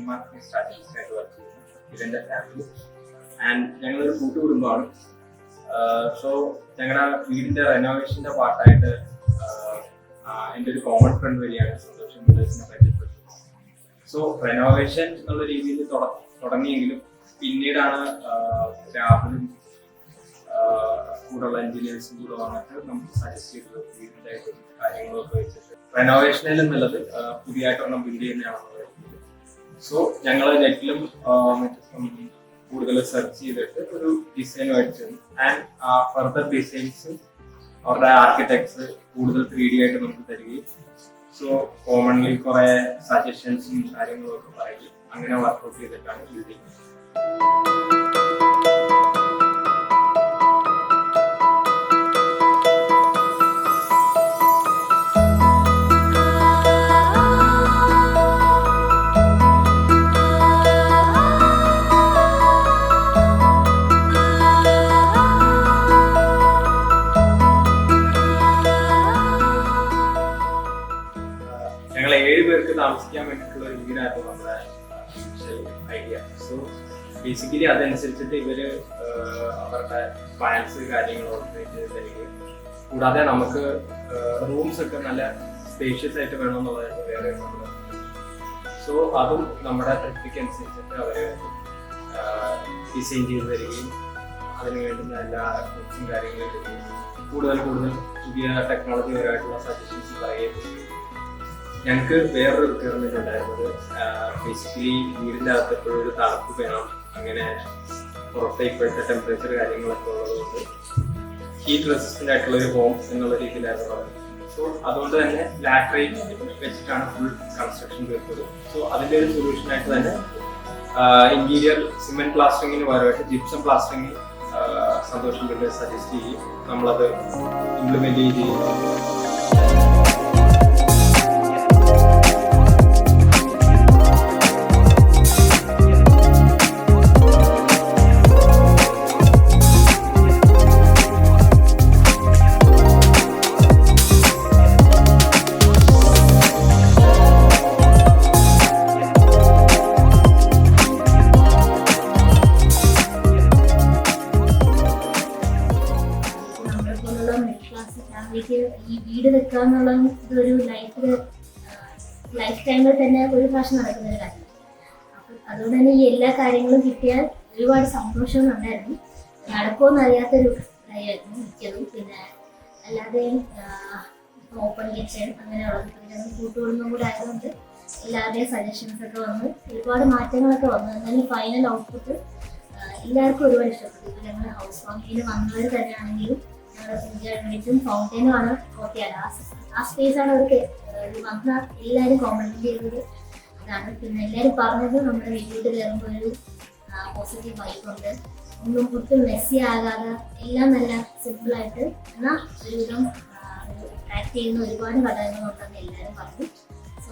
Marketing strategist ആയിട്ട് work ചെയ്യുന്നു ഇവന്റെ ഫാമിലി. ആൻഡ് ഞങ്ങളൊരു കൂട്ടുകുടുംബമാണ്. സോ ഞങ്ങളുടെ വീടിന്റെ റെനോവേഷന്റെ പാർട്ടായിട്ട് എൻ്റെ ഒരു കോമൺ ഫ്രണ്ട് വഴിയാണ് സന്തോഷം ബിൽഡേഴ്സിനെ പരിചയപ്പെട്ടത്. സോ റെനോവേഷൻ എന്നുള്ള രീതിയിൽ തുടങ്ങിയെങ്കിലും പിന്നീടാണ് രാഹുലും കൂടെയുള്ള എഞ്ചിനീയേഴ്സും കൂടെ വന്നിട്ട് നമുക്ക് സജസ്റ്റ് ചെയ്തത് വീടിന്റെ കാര്യങ്ങളൊക്കെ വെച്ചിട്ട് റെനോവേഷനിൽ എന്നുള്ളത് പുതിയതായിട്ടൊന്നും ബിൽഡ് ചെയ്യുന്നതാണെന്ന് പറയുന്നത്. സോ ഞങ്ങൾ നെറ്റിലും കൂടുതൽ സെർച്ച് ചെയ്തിട്ട് ഒരു ഡിസൈൻ മേടിച്ചു. ആൻഡ് ഫർദർ ഡിസൈൻസ് അവരുടെ ആർക്കിടെക്ട്സ് കൂടുതൽ 3D ആയിട്ട് നമുക്ക് തരികയും സോ കോമൺലി കുറെ സജഷൻസും കാര്യങ്ങളും ഒക്കെ പറയുകയും അങ്ങനെ വർക്ക്ഔട്ട് ചെയ്തിട്ടാണ് ബിൽഡ് ചെയ്യുന്നത്. ഞങ്ങൾ 7 പേർക്ക് താമസിക്കാൻ വേണ്ടിയിട്ടുള്ള ഒരു വീടായിരുന്നു നമ്മുടെ ഐഡിയ. സോ ബേസിക്കലി അതനുസരിച്ചിട്ട് ഇവര് അവരുടെ പ്ലാൻസ് കാര്യങ്ങളൊക്കെ തരികയും കൂടാതെ നമുക്ക് റൂംസ് ഒക്കെ നല്ല സ്പേഷ്യസ് ആയിട്ട് വേണമെന്നുള്ളതായിരുന്നു വേറെ. സോ അതും നമ്മുടെ തൃപ്തിക്ക് അനുസരിച്ചിട്ട് അവര് ഡിസൈൻ ചെയ്ത് തരികയും അതിന് വേണ്ടുന്ന എല്ലാ എഫ്റ്റും കാര്യങ്ങളും തരികയും കൂടുതൽ പുതിയ ടെക്നോളജി പരമായിട്ടുള്ള സജഷൻസ് പറയുകയും. ഞങ്ങൾക്ക് വേറൊരു റിക്വയർമെന്റ് ഉണ്ടായിരുന്നത് ബേസിക്കലി വീടിൻ്റെ അകത്ത് എപ്പോഴും ഒരു തണുപ്പ് വേണം. അങ്ങനെ പുറത്തെ ഇപ്പോഴത്തെ ടെമ്പറേച്ചർ കാര്യങ്ങളൊക്കെ ഉള്ളതുകൊണ്ട് ഹീറ്റ് റെസിസ്റ്റന്റ് ആയിട്ടുള്ള ഒരു ഹോം എന്നുള്ള രീതിയിലായിരുന്നു പറയുന്നത്. സോ അതുകൊണ്ട് തന്നെ ലാറ്ററൈൻ വെച്ചിട്ടാണ് ഫുൾ കൺസ്ട്രക്ഷൻ തീർത്തത്. സോ അതിൻ്റെ ഒരു സൊല്യൂഷനായിട്ട് തന്നെ ഇന്റീരിയർ സിമെന്റ് പ്ലാസ്റ്ററിങ്ങിന് പകരമായിട്ട് ജിപ്സം പ്ലാസ്റ്ററിങ് സന്തോഷം ബിൽഡേഴ്സ് സജസ്റ്റ് ചെയ്യും. നമ്മളത് ഇംപ്ലിമെന്റ് ചെയ്യുകയും ഈ വീട് വെക്കാന്നുള്ള ഇതൊരു ലൈഫ് ടൈമിൽ തന്നെ ഒരു പ്രാവശ്യം നടക്കുന്ന ഒരു കാര്യം. അപ്പം അതുകൊണ്ട് തന്നെ ഈ എല്ലാ കാര്യങ്ങളും കിട്ടിയാൽ ഒരുപാട് സന്തോഷവും ഉണ്ടായിരുന്നു. നടക്കുമെന്ന് അറിയാത്തൊരു കാര്യമായിരുന്നു മിക്കതും. പിന്നെ അല്ലാതെ ഓപ്പൺ കിച്ചൺ അങ്ങനെയുള്ളത് പിന്നെ കൂട്ടുകുടുംബം കൂടെ ആയതുകൊണ്ട് എല്ലാവരുടെയും സജഷൻസ് ഒക്കെ വന്ന് ഒരുപാട് മാറ്റങ്ങളൊക്കെ വന്നു. എന്നാലും ഫൈനൽ ഔട്ട്പുട്ട് എല്ലാവർക്കും ഒരുപാട് ഇഷ്ടപ്പെട്ടു. ഇപ്പം ഞങ്ങൾ ഹൗസ് വാമിങ്ങിൽ വന്നവർ തന്നെയാണെങ്കിലും ഞങ്ങളുടെ പൂജ വേണ്ടിയിട്ടും ഫൗണ്ടൈനുമാണ് ഓക്കെയാണ്. ആ സ്പേസാണ് അവർക്ക് വന്ന എല്ലാവരും കോംപ്ലിമെന്റ് ചെയ്തത്. അതാണ് പിന്നെ എല്ലാവരും പറഞ്ഞത് നമ്മുടെ വീട്ടിൽ കയറുമ്പോൾ ഒരു പോസിറ്റീവ് വൈബുണ്ട്. ഒന്നും ഒട്ടും മെസ്സി ആകാതെ എല്ലാം നല്ല സിമ്പിളായിട്ട് എന്നാൽ ഒരുവിധം അട്രാക്ട് ചെയ്യുന്ന ഒരുപാട് ഘടകങ്ങളുണ്ടെന്ന് എല്ലാവരും പറഞ്ഞു. സോ